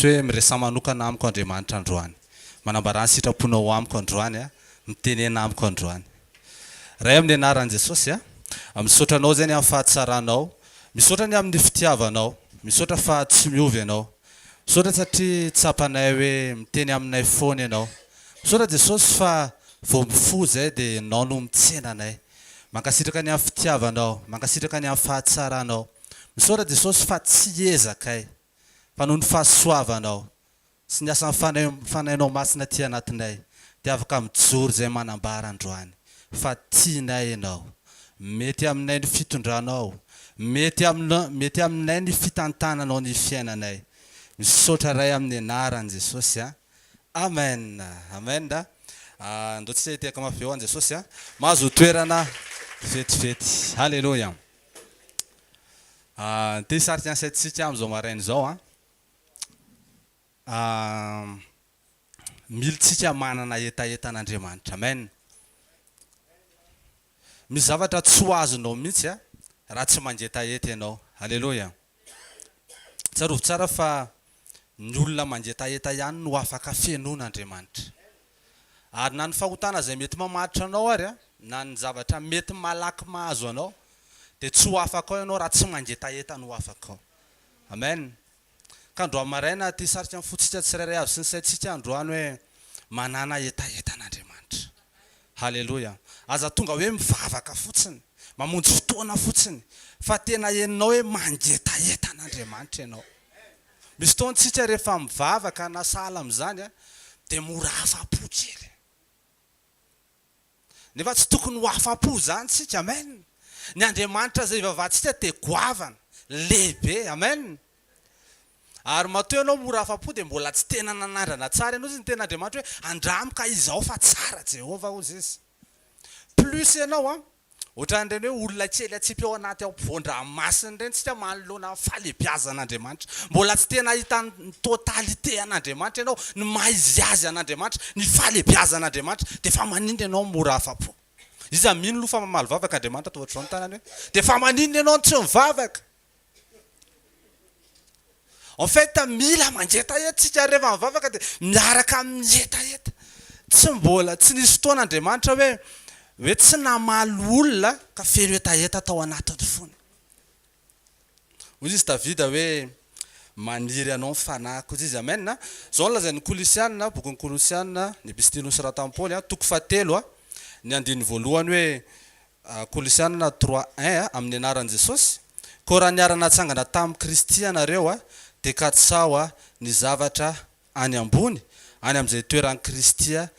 Hoe miresa manokana amiko Andriamanitra androany. Manambara ny sitraponao amiko androany a, mitenena amiko androany. Ray amin'ny anaran'i Jesosy a, misaotra anao zany amin'ny fahatsaranao, misaotra ny amin'ny fitiavanao, misaotra fa tsy miovy ianao. Misaotra satria tsapanay hoe miteny aminay foana ianao. Misaotra Jesosy fa vao mifoha zay dia ianao no mitsenanay. Mankasitraka ny amin'ny fitiavanao, mankasitraka ny amin'ny fahatsaranao. Misaotra Jesosy fa tsy ezakay, fa noho ny fahasoavanao sy ny asa fanainao masina ty anatinay dia afaka mijoro zay manambara androany fa tianay ianao, mety aminay ny fitondranao, mety aminay ny fitantananao ny fiainanay. Misaotra ray amin'ny anaran'i Jesosy a. Amen. Amen. Andao tsy hiteka mafy eo an Jesosy a. Mahazo toerana fetifety. Halleluja. Ty sarika ansaitsika am'izao maraina zao a. Militsika manana etaetan'Andriamanitra. Amen. Misy zavatra tsy ho azonao mihitsy a raha tsy mangetaheta ianao. Halleluja. Tsarovy tsara fa ny olona mangetaheta ihany no afaka fienoan'Andriamanitra. Ary na ny fahotana zay mety mamaritra anao ary a, na ny zavatra mety malaky mahazo anao, dia tsy ho afaka ao ianao raha tsy mangetaheta no afaka ao. Amen. Ka androany maraina ty sarika ny fotsika tsirairay avy sy ny saitsika androany hoe manana etaetan'Andriamanitra. Halleluja. Aza tonga hoe mivavaka fotsiny, mamonjy fotoana fotsiny, fa tena henonao hoe mangetaheta ianao. Misy fotoantsika rehefa mivavaka na sahala amin'izany a, dia mora afa-po kely. Nefa tsy tokony ho afa-po zany tsika. Amen. Ny Andriamanitra zay ivavahantsika dia goavana lehibe. Amen. Ary matoa ianao mora afa-po dia mbola tsy tena nanandrana tsara ianao izy ny tena Andriamanitra hoe andramika izaho fa tsara Jehova hozy izy. Plus ianao a, ohatran'ireny hoe olona kely atsipy ao anaty ampovoan-dranomasina ireny tsika manoloana fahalebiazan'Andriamanitra. Mbola tsy tena hita ny totalité an'Andriamanitra ianao, ny maizy azy an'Andriamanitra, ny fahalebiazan'Andriamanitra, dia fa maninona ianao mora afa-po. Iza mino fa mamaly vavaka Andriamanitra atao ohatr'izao ny tanany hoe dia fa maninona ianao tsy mivavaka. En fait mila mangetaheta tsika rehefa mivavaka dia miaraka amin'ny etaeta. Tsy mbola tsy nisy fotoan'Andriamanitra hoe tsy namaly olona ka feno etaeta tao anatiny fony. Hoy izy Davida hoe maniry anao ny fanahiko izy. Amen. Zao ny lazain'ny Kolosianina, bokin'ny Kolosianina, ny epistily nosoratan'i Paoly a, toko fahatelo a, ny andiny voalohany hoe Kolosianina 3:1 amin'ny anaran'i Jesosy. Ko raha niarana atsangana tamin'i Kristy ianareo a, dia katsao a ny zavatra any ambony, any amin'izay toeran'i Kristy a,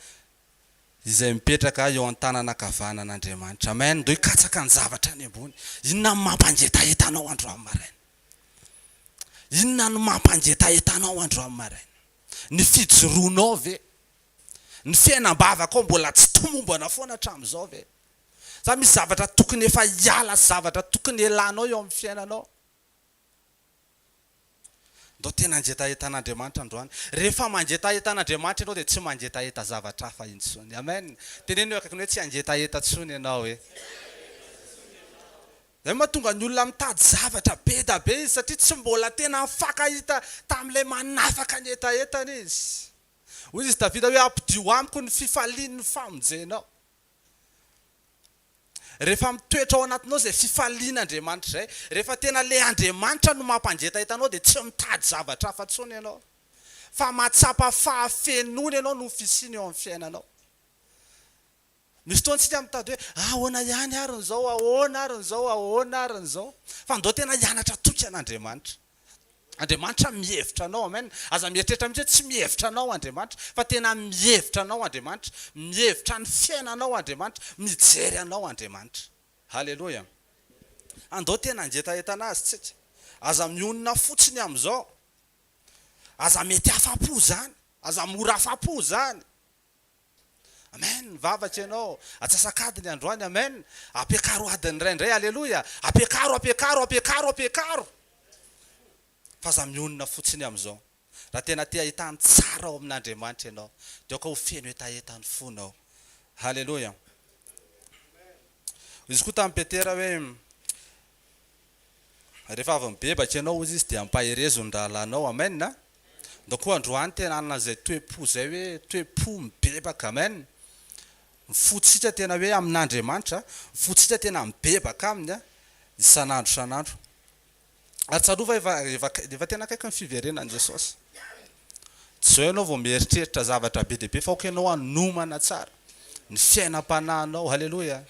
izay mipetraka eo an-tananankavanan'Andriamanitra. Amen. Do hikatsaka ny zavatra any ambony. Inona no mampangetaheta-nao androany maraina? Inona no mampangetaheta-nao androany maraina? Ny fijoroanao ve? Ny fiainam-bavaka ao mbola tsy tomombana foana hatramin'izao ve? Sa misy zavatra tokony efa hiala, zavatra tokony elanao eo amin'ny fiainanao? Ndao tena angetahetan'Andriamanitra androany. Rehefa mangetahetan'Andriamanitra ianao dia tsy mangetaheta zavatra hafa intsony. Amen. Teneno akaiky hoe tsy angetaheta tsony ianao hoe. Zay mahatonga ny olona mitady zavatra be da be izy satria tsy mbola tena mifankahita tamin'ilay manafaka ny etaetana izy. Hoy izy Davida hoe ampidio amiko ny fifalian'ny famonjenao. Rehefa mitoetra ao anatinao izay fifalian'Andriamanitra izay, rehefa tena le Andriamanitra no mampangetaheta dia tsy mitady zavatra hafa intsony ianao. Fa mahatsapa fahafenona ianao no fisiana eo amin'ny fiainanao. Misy fotoantsika mitady hoe ahoana ihany ary n'izao, ahoana ary n'izao, ahoana ary n'izao. Fa ndao tena hianatra toky an'Andriamanitra. Andriamanitra mihevitra anao. Amen. Aza mieritreritra mihitsy tsy mihevitra anao Andriamanitra, fa tena mihevitra anao Andriamanitra, mihevitra ny fiainanao Andriamanitra, mijery anao Andriamanitra. Halleluja. Andao tena angetaheta azy tsika. Aza mionona fotsiny amin'izao. Aza mety afa-po zany, aza mora afa-po zany. Amen. Vavaka ianao, atsasakadiny androany. Amen. Ampiakaro adiny raindray. Halleluja. Ampiakaro. Fa aza mionona fotsiny amin'izao. Raha tena te ahitany tsara ao amin'Andriamanitra ianao, dia ka ho feno etaetany fonao. Halleluja. Izy koa tamin'ny Petera hoe rehefa avy mibebaka ianao izy dia ampaherezo ny rahalanao. Amen. Ndako androany tena an'izay toe-po zay hoe toe-po mibebaka amen. Mifotsika tena hoe amin'Andriamanitra, mifotsika tena mibebaka aminy isan'andro isan'andro. Atsarova efa tena akaiky ny fiverenan'i Jesosy. Tsy hoe ianao vao mieritreritra zavatra be dehibe fa ianao hanomana tsara ny fiainam-panahinao, haleloia.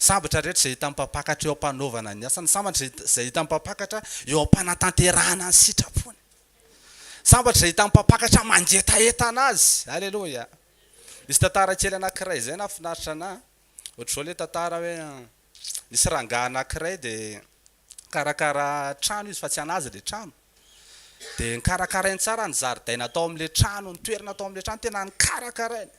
Sambatra rehetra izay hita mipampakatra eo ampanaovana ny asany, sambatra izay hita mipampakatra eo ampanatanterahana ny sitrapony, sambatra izay hita mipampakatra manjetaentana azy, haleloia. Misy tantara kely anankiray zay nahafinaritra anahy, ohatr'izao ilay tantara hoe nisy rangahy anankiray dia karakara trano izy fa tsy anazy ilay trano, dia nikarakarainy tsara ny zaridaina atao amin'ilay trano, ny toerana atao amin'ilay trano tena nikarakarainy.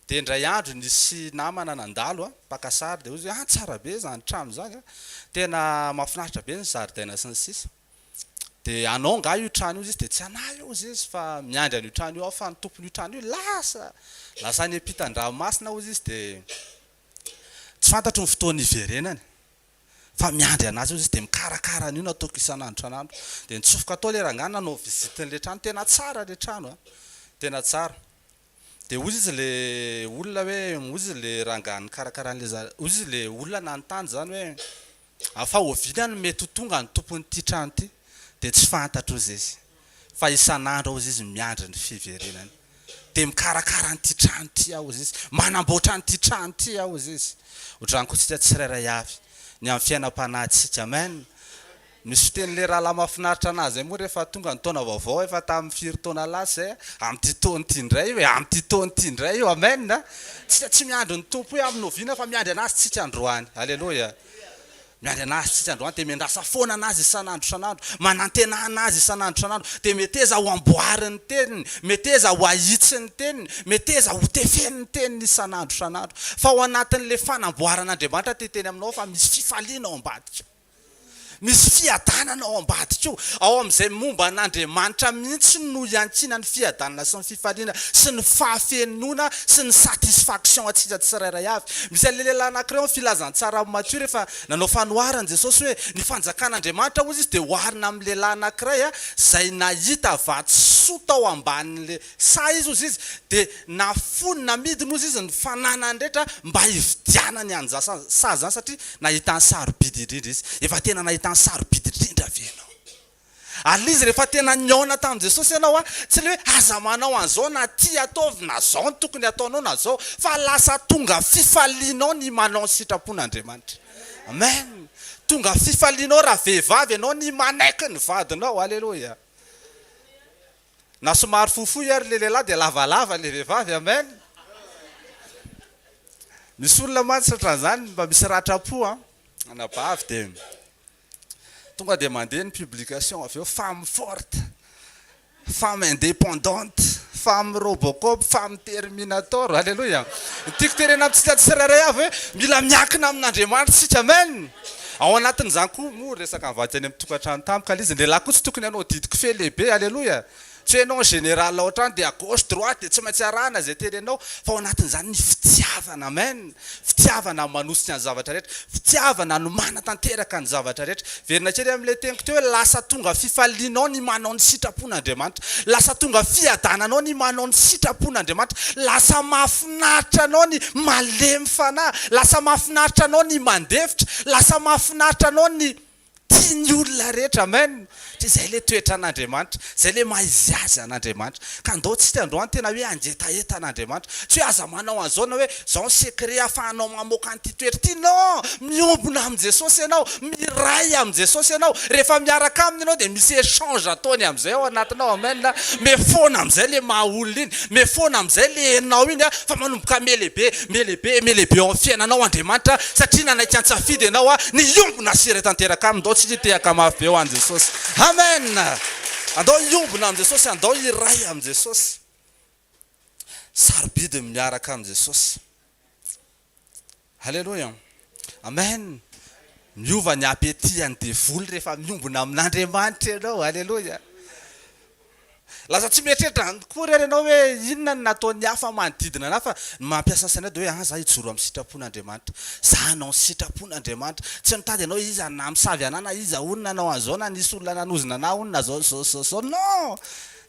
Dia indray andro nisy namana nandalo mpaka sary dia ozy tsara be zany trano zany, tena mahafinaritra be ny zaridaina sy ny sisa. Dia anao nga io trano io izy dia tsy anahy io izy fa miandry an'io trano io aho fa ny tompon'io trano io lasa ny ampitan-dranomasina ozy izy dia tsy fantatro ny fotoany iverenany fa miandry anazy izy dia mikarakara an'io nataoko isan'andro isan'andro. Dia nitsofoka tao ilay rangahy nanao vizitin'ilay trano, tena tsara ilay trano tena tsara. Dia ozy izy le olona hoe ozy le rangahy nikarakaran'ilay ozy le olona nanontany zany hoe afa oviana no mety ho tonga ny tompon'ity trano ity, dia tsy fantatro izy izy fa isan'andro ao izy miandry ny fiverenany, dia mikarakara an'ity trano ity ao izy, manamboatra an'ity trano ity ao izy. Ohatrany koa tsika tsirairay avy ny amin'ny fiainam-panahintsika, amen. Misy fitenin'ilay raha mahafinaritra anazy moa rehefa tonga ny taona vaovao efa tamin'ny firy taona lasa zay amin'ity taona ity indray hoe amin'ity taona ity indray io, amen. Tsika tsy miandry ny tompo hoe amin'ny oviana fa miandry anazy tsika androany, haleloia. Miandry anazy tsika androany dia miandrasa foana anazy isan'andro isan'andro, manantena anazy isan'andro isan'andro, dia mety eza ho amboariny teniny, mety eza ho ahitsiny teniny, mety eza ho tefeniny teniny isan'andro isan'andro. Fa ao anatin'ilay fanamboaran'Andriamanitra teteny aminao fa misy fifaliana ao ambadika, misy fiadanana ao ambadika io. Ao amin'izay momba an'Andriamanitra mihitsy no iantsina ny fiadanana sy ny fifaliana sy ny fahafenoana sy ny satisfaction atsika tsirairay avy. Misy an'ilay lehilahy anankiray ny filazantsara Matthieu rehefa nanao fanoharany Jesosy hoe ny fanjakan'Andriamanitra ozy izy dia oharina amin'ny lehilahy anankiray izay nahita vato tao ambanin'ilay sa izy ozy izy dia nafony namidiny ozy izy ny fananany rehetra mba hividianany an'izany sa zany satria nahita ny sarobidy indrindra izy, efa tena nahita ny sarobidy indrindra avy ianao. Ary izy rehefa tena niaona tamin'i Jesosy ianao tsy le hoe aza manao an'izao na ty ataovy na zao ny tokony ataonao na zao, fa lasa tonga fifalianao ny manao ny sitrapon'Andriamanitra, amen. Tonga fifalianao raha vehivavy ianao ny manaiky ny vadinao, haleloia. Na somary fohifohy ary le lehilahy dia lavalava le vehivavy, amen. Misy olona mantsy satran'izany mba misy ratra-po anabavy dia tonga dia mandeha ny publication avy eo femme forte, femme indépendante, femme robocop, femme terminator, haleloia. Tiako terena amintsika tsirairay avy hoe mila miankina amin'Andriamanitra sika, amen. Ao anatin'izany koa moa resaka mivady any amin'ny tokantrano tampoka izy ny lehilahy koa tsy tokony ianao didiko fe lehibe, haleloia. Tsy ianao général ohatrany dia à gauche droite dia tsy maintsy arahana izay terenao, fa ao anatin'izany ny fitiavana, amen. Fitiavana manosika ny zavatra rehetra, fitiavana no manatanteraka ny zavatra rehetra. Verina kely amin'ilay teniko teo hoe lasa tonga fifalianao ny manao ny sitrapon'Andriamanitra, lasa tonga fiadananao ny manao ny sitrapon'Andriamanitra, lasa mahafinaritra anao ny malemy fanahy, lasa mahafinaritra anao ny mandefitra, lasa mahafinaritra anao ny tiany olona rehetra, amen. Izay le toetra an'Andriamanitra, izay le maizy azy an'Andriamanitra. Ka andao tsika androany tena hoe anjetaeta an'Andriamanitra, tsy hoe aza manao an'izao na hoe zao ny secret ahafahanao mamoaka an'ity toetra ity, non. Miombona amin'ny Jesosy ianao, miray amin'ny Jesosy ianao, rehefa miaraka aminy ianao dia misy échange ataony amin'izay ao anatinao, amen. Mifoana amin'izay le maha olona iny, mifoana amin'izay le enao iny fa manomboka melehibe ao amin'ny fiainanao Andriamanitra, satria nanaiky an-tsafidy ianao niombona siry tanteraka aminy. Andao tsika tehaka mafy be ho an'i Jesosy, amen. Andao iombona amin'ny Jesosy, andao iray amin'ny Jesosy, sarobidy miaraka amin'ny Jesosy, haleloia, amen. Miova ny appétit-any devoly rehefa miombona amin'Andriamanitra ianao, haleloia. Lasa tsy mieritreritra koa rery ianao hoe inona ny nataony hafa manodidina anahy, fa mampiasa saina dia hoe za hijoro amin'ny sitrapon'Andriamanitra, za hanao ny sitrapon'Andriamanitra. Tsy mitady ianao iza na misavy anahy na iza onona nanao an'izao na nisy olona nanozina anahy onona zao non.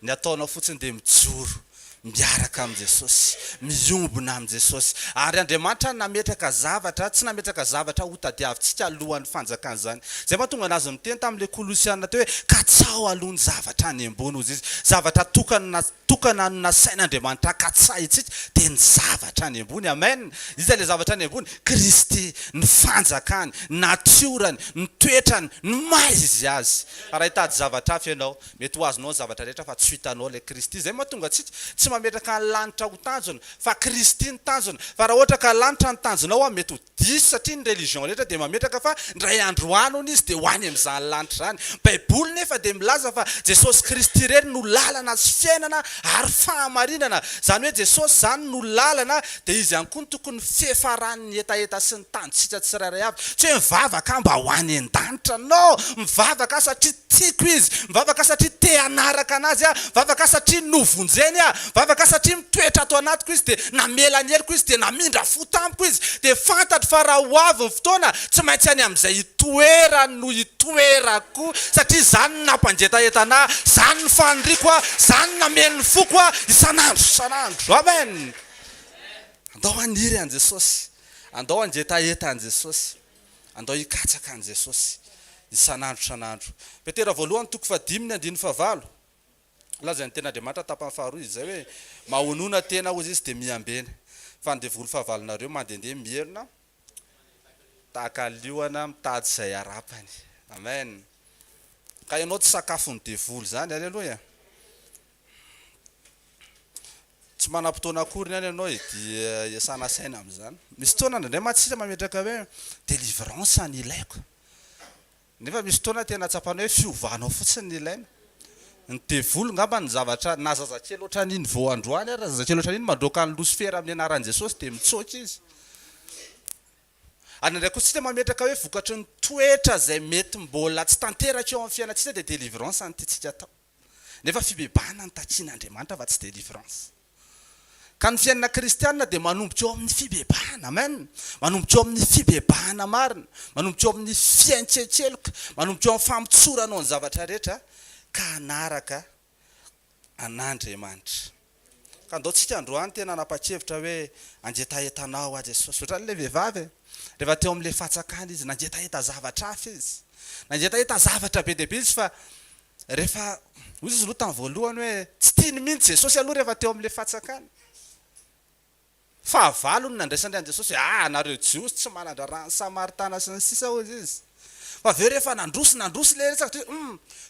ny ataonao fotsiny dia mijoro miaraka amin' Jesosy, miombona amin' Jesosy. Ary Andriamanitra nametraka zavatra, tsy nametraka zavatra ho tadiavintsika alohan'ny fanjakana zany. Zay mahatonga anazy miteny tamin'ilay Kolosiana teo hoe katsao alohan'ny zavatra any ambony ozy izy. Zavatra tokana nasain'Andriamanitra katsah itsika dia ny zavatra any ambony. Amen. Izy ilay zavatra any ambony, Kristy, ny fanjakany, natiorany, ny toetrany, ny maha izy azy. Raha hitady zavatra hafa ianao, mety ho azonao ny zavatra rehetra fa tsy hitanao ilay Kristy. Zay mahatonga tsika tsy mametraka ny lanitra ho tanjona fa Kristy ny tanjona. Fa raha ohatra ka lanitra ny tanjonao mety ho diso satria ny religion rehetra dia mametraka fa ndray andro any izy dia ho any amin'izany lanitra zany. Baiboly nefa dia milaza fa Jesosy Kristy irery no lalana sy fiainana ary fahamarinana. Zany hoe Jesosy zany no lalana dia izy ihany koa no tokony fiafarany etaeta sy ny tanjontsika tsirairay avy. Tsy hoe mivavaka mba ho any an-danitra, no, mivavaka satria tiako izy, mivavaka satria te hanaraka anazy aho, mivavaka satria novonjeny aho, mivavaka satria mitoetra ato anatiko izy dia namela ny heliko izy dia namindra fo tampoko izy dia fantatro fa raha ho avy ny fotoana tsy maintsy any amin'izay hitoerany no hitoerako satria zany nampanjetaetana, zany ny faniriako aho, zany nameny foko aho isan'andro isan'andro. Amen. Andao haniry an' Jesosy, andao hanjetaeta an' Jesosy, andao hikatsaka an' Jesosy isan'andro isan'andro. Petera voalohany toko 5:9 laza ny tena Andriamanitra tapany faharoa izy zay hoe mahonona tena hozy izy dia miambeny fa ny devoly fahavalonareo mandehandeha mierina tahaka liona mitady izay arapany. Amen. Ka ianao tsy sakafony devoly zany. Alleluia. Tsy manam-potoana akory any ianao dia iasana saina amin'izany. Misy fotoana Andriamanitra sisa mametraka hoe délivrance ny ilaiko, nefa misy fotoana tena tsapanao hoe fiovanao fotsiny ny ilaina. Ny devoly ngamba ny zavatra na zazakely oatra n'iny vao androany ary zazakely oatra n'iny mandroaka ny Losifera amin'ny anaran'i Jesosy dia mitsoaka izy. Ary ndraiky koa tsy mametraka hoe vokatry ny toetra izay mety mbola tsy tanteraka eo amin'ny fiainantsika dia délivrance ny tiantsika atao. Nefa fibebahana ny takian'Andriamanitra fa tsy délivrance. Ka ny fiainana kristianina dia manomboka eo amin'ny fibebahana. Amen. Manomboka eo amin'ny fibebahana marina, manomboka eo amin'ny fiaintsekeloka, manomboka eo amin'ny fampitsoranao ny zavatra rehetra ka hanaraka an'Andriamanitra. Ka andao tsika androany tena nanapa-kevitra hoe anjetaetanao a Jesosy. Ohatran'ilay vehivavy rehefa teo amin'ilay fatsakana izy nanjetaeta zavatra hafa izy, nanjetaeta zavatra be dia be izy fa rehefa hoy izy aloha tamin'ny voalohany hoe tsy tiany mihitsy Jesosy aloha rehefa teo amin'ilay fatsakana. Fahavalo no nandraisany an' Jesosy hoe anareo jiosy tsy manandra rano Samaritana sy ny sisa hozy izy. Fa aveo rehefa nandroso ilay resaka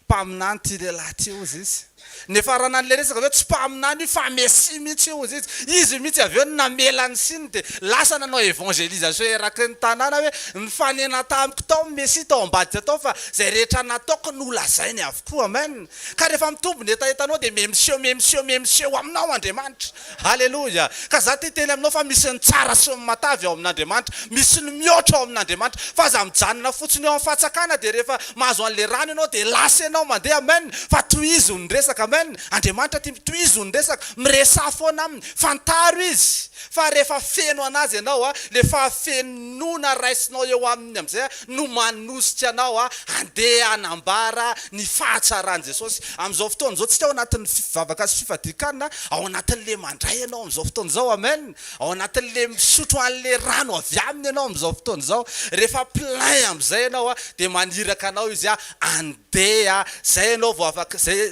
mpaminany ty lehilahy ty hozy izy. Nefa raha nan'ilay resaka aveo tsy mpaminany io fa mesi mihitsy hozy izy. Izy mihitsy aveo namelany siny dia lasa nanao évangélisation eraky ny tanàna hoe ny fanena tamiko tao mesi tao ambadika tao fa zay rehetra nataoko no lazainy avokoa. Amen. Ka rehefa mitombony etaetanao dia memseo aminao Andriamanitra. Halleluja. Ka za ty teny aminao fa misy ny tsara sy ny matavy ao amin'Andriamanitra, misy ny mihoatra ao amin'Andriamanitra. Fa za mijanona fotsiny eo amin'ny fatsakana dia rehefa mahazo an'ilay rano ianao dia lasa ianao mandeha. Amen. Fa tohizo ny resaka. Amen. Andriamanitra tia tohizo ny resaka, miresa foana aminy, fantaro izy. Fa rehefa feno anazy ianao le fahafenona raisinao eo aminy amin'izay no manosika anao handeha hanambara ny fahatsarany Jesosy. Amin'izao fotoana izao tsika ao anatin'ny fivavaka sy fifadikanana, ao anatin'le mandray ianao amin'izao fotoana izao. Amen. Ao anatin'le misotro an'le rano avy aminy ianao amin'izao fotoana izao. Rehefa plein amin'izay ianao dia maniraka anao izy andeha. Zay ianao vao afaka zay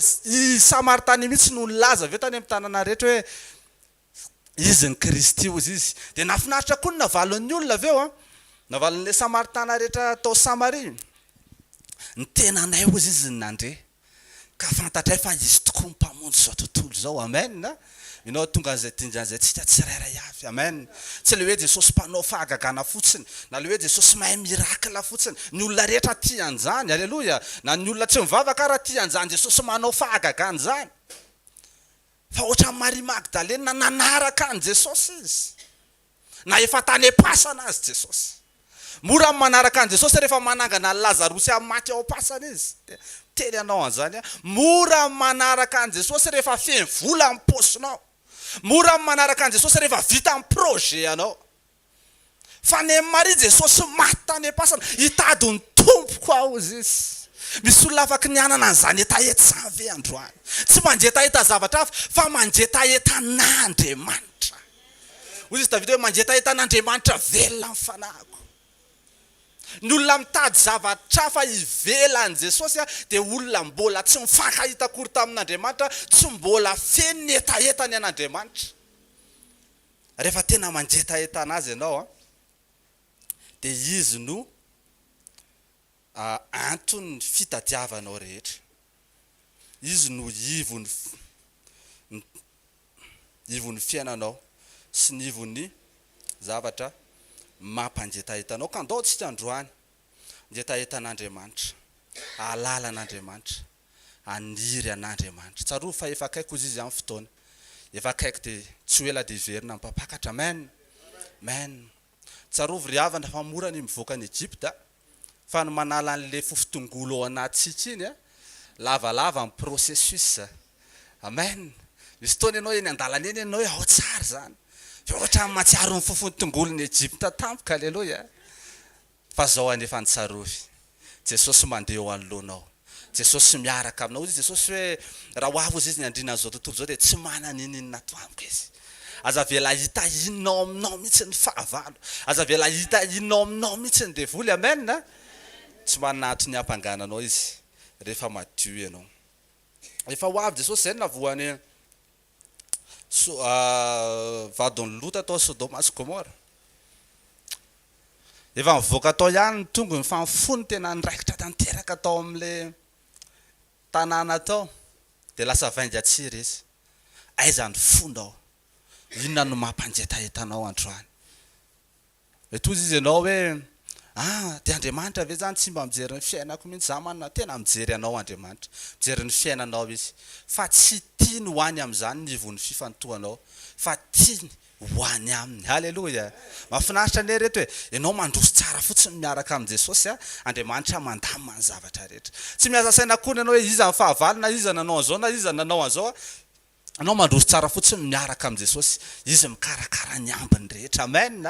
Samaritany mihitsy no nilaza aveo tany amin'ny tanàna rehetra hoe izy ny Kristy hozy izy. Dia nafinaritra koa ny navalon'ny olona aveo navalon'ilay Samaritana rehetra tao Samaria. Ny tenanay hozy izy ny nandre ka fantatray fa izy tokoa mpamonjy izao tontolo izao. Amen. Ianao tonga an'izay dinjan'izay tsika tsirairay avy. Amen. Tsy le hoe Jesosy mpanao fahagagana fotsiny na le hoe Jesosy mahay mirakla fotsiny. Ny olona rehetra tia an'izany. Alleluia. Na ny olona tsy mivavaka raha tia an'izany Jesosy manao fahagagana izany. Fa ohatra Maria Magdalena nanaraka an' Jesosy izy, na efa tany am-pasana azy Jesosy. Mora manaraka an' Jesosy rehefa manangana ny Lazarosy maty ao am-pasana izy. Teny anao an'izany. Mora manaraka an' Jesosy rehefa feno vola amin'ny posinao. Mora manaraka an' Jesosy rehefa vita amin'ny projet anao. Fa ny Maria Jesosy maty tany am-pasana, hitady ny tompoko ao izy. misy olona afaka nianana an'izany etaeta zany ve androany tsy manjetaeta zavatra hafa fa manjetaeta n'Andriamanitra hoy izy Davida hoe manjetaeta n'Andriamanitra velona ny fanahiko ny olona mitady zavatra hafa ivelan' Jesosy dia olona mbola tsy mifankahita akory tamin'Andriamanitra tsy mbola feno ny etaetany an'Andriamanitra rehefa tena manjetaeta anazy ianao dia izy no antony fitadiavanao rehetra izy no ivon'ny fiainanao sy ny ivon'ny zavatra mampanjetaetanao ka andao tsika androany njetaeta an'Andriamanitra alala an'Andriamanitra aniry an'Andriamanitra tsaroa fa efa akaiko izy amin'ny fotoana efa akaiko dia tsy ho ela dia verina mipapakatra amen amen tsaroa ry havana fa mora ny mivoaka ny Egypta fa ny manala an'le fofotongolo ao anatsika iny lavalava ny processus amen misy fotoana ianao eny an-dalana eny ianao hoe ao tsara zany fa ohatra matsiaro ny fofotongolo ny Egypta tampoka aleloia fa zao anefa ny tsarovy Jesosy mandeha eo anoloanao Jesosy miaraka aminao izy Jesosy hoe raha hoavy izy ny andrina zao tontolo zao dia tsy manana inona toamiko izy aza vela hita inao aminao mihitsy ny fahavalo aza vela hita inao aminao mihitsy ny devoly amen tsy manato ny ampangananao izy rehefa madio ianao efa hoavy Jesosy zay navoany vadon'ny Lota tao Sodoma sy Gomora efa mivoaka tao ihany ny tongo ny fanfony tena niraikitra tanteraka tao amin'le tanàna tao dia lasa vainga tsiry izy aiza ny fondao inona no mampanjetaetanao androany etozy izy ianao hoe dia Andriamanitra ve zany tsy mba mijery ny fiainako mihitsy za manana tena mijery anao Andriamanitra mijery ny fiainanao izy fa tsy tiany ho any amin'izany ny ivon'ny fifantohanao fa tiany ho any aminy halleloia mahafinaritra ane reto hoe ianao mandroso tsara fotsiny miaraka amin'i Jesosy Andriamanitra mandamina ny zavatra rehetra tsy miasa saina akory ianao hoe iza ny fahavalo na iza nanao an'izao na iza nanao an'izao anao mandroso tsara fotsiny miaraka amin'i Jesosy izy mikarakara ny ambiny rehetra amen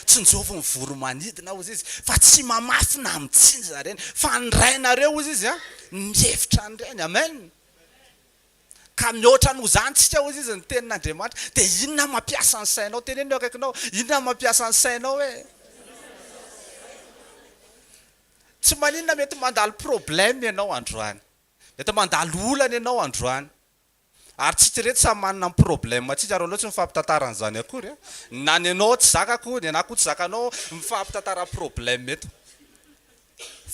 tsy njovy ny voromanidina ozy izy fa tsy mamafina mitsinja reny fa nirainareo ozy izy mihevitra an'ireny amen ka mihoatra no zantsika ozy izy ny tenin'Andriamanitra dia inona mampiasa ny sainao teneny eo akaikinao inona mampiasa ny sainao hoe tsy maninona mety mandalo problème ianao androany mety mandalo olana ianao androany ary tsika rehetra samy manana problème atsika ary loatra mifampitantara an'izany akory na ny anao tsy zakako ny anahy koa tsy zakanao mifampitantara problème eto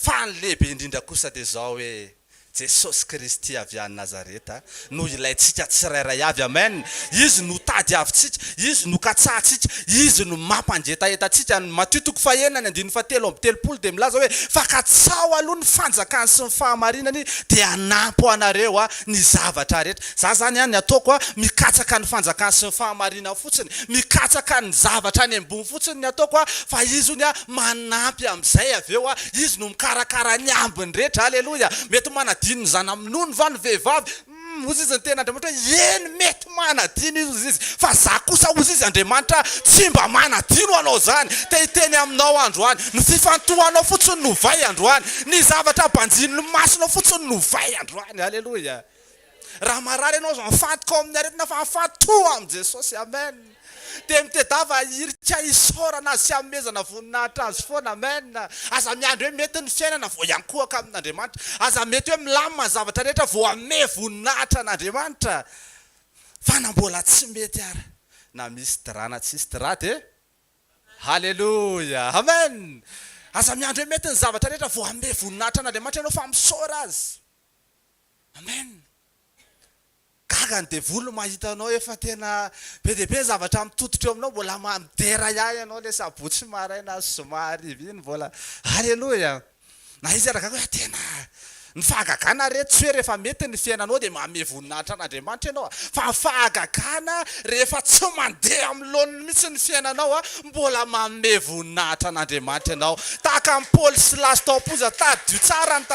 fa ny lehibe indrindra kosa dia zao hoe Jesosy Kristy avy any Nazareta no ilayntsika tsirairay avy amen izy no tady avitsika izy no katsahantsika izy no mampanjetaetantsika ny Matthieu 9:3 dia milaza hoe fa katsao aloha ny fanjakany sy ny fahamarinany dia anampy anareo ny zavatra rehetra za zany ny ataoko mikatsaka ny fanjakany sy ny fahamarinana fotsiny mikatsaka ny zavatra any ambony fotsiny ny ataoko fa izy ny manampy amin'izay avy eo izy no mikarakara ny ambiny rehetra halleloia mety manadino ny zana amin'ony va ny vehivavy ozy izy ny tena Andriamanitra hoe eny mety manadino izy izy fa za kosa ozy izy Andriamanitra tsy mba manadino anao zany teny aminao androany ny fifantohanao fotsiny no vai androany ny zavatra banjin'ny masonao fotsiny no vai androany halleloia raha marary ianao zao mifantoko amin'ny aretina fa mifantoha amin'i Jesosy amen dia mitedava irika isaorana azy sy amezana voninahitra azy foana amen aza miandro hoe mety ny fiainana vao iankohaka amin'Andriamanitra aza mety hoe milamina zavatra rehetra vao ame voninahitra an'Andriamanitra fa na mbola tsy mety ary na misy drana tsisy dra dia halleloia amen aza miandro hoe mety ny zavatra rehetra vao ame voninahitra an'Andriamanitra ianao fa misaora azy amen gaga ny devolo mahita anao efa tena be dia be zavatra mitototro eo aminao mbola midera ihany ianao le sabotsy maraina somary iny mbola halleloia na izy araka hoe tena ny fahagagana rehetra tsy hoe rehefa mety ny fiainanao dia mame voninahitra an'Andriamanitra ianao fa ny fahagagana rehefa tsy mandeha amin'ny laoniny mihitsy ny fiainanao mbola mame voninahitra an'Andriamanitra ianao tahaka ny Paoly sy Silasy tao am-ponja tadio tsara ny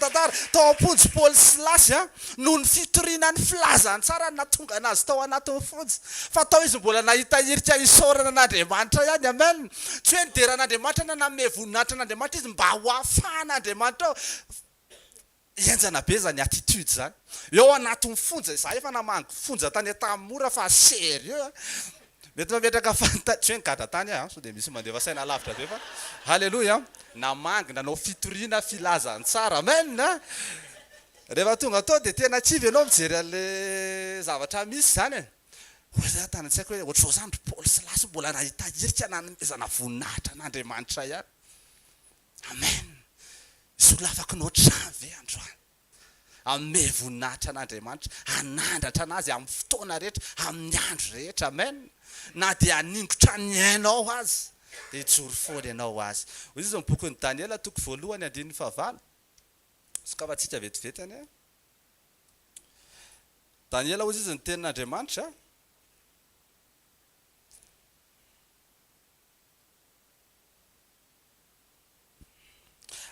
tantara tao am-ponjy Paoly sy Silasy noho ny fitoriana ny filazany tsara nahatonga anazy tao anatin'ny fonjy fa tao izy mbola nahita irika isaorana an'Andriamanitra ihany amen tsy hoe nidera an'Andriamanitra na name voninahitra an'Andriamanitra izy mba ho afahan'Andriamanitra ao enjana be zany attitude zany eo anatin'ny fonja za efa namango fonja tany tamora fa sérieux mety mametraka fantatry hoe gadra tany so dia misy mandefa saina lavitra be fa halleluja namangy nanao fitoriana filazany tsara amen rehefa tonga tao dia tena tsivy ianao mijery an'le zavatra misy zany oza tany tsy haiko hoe ohatr'izao zany ry Paoly sy Lasy mbola nahita herika nanomezana voninahitra n'Andriamanitra ihany amen isy olona afaka nohatrany ve androany ame voninahitra n'Andriamanitra anandratra anazy amin'ny fotoana rehetra amin'ny andro rehetra amen na dia haningotra ny ainao azy dia hijoro foana ianao azy hoy izy amin'ny bokin'ny Daniela toko voalohany andininy fahavalo sokafantsika vetivetany Daniela hoy izy ny tenin'Andriamanitra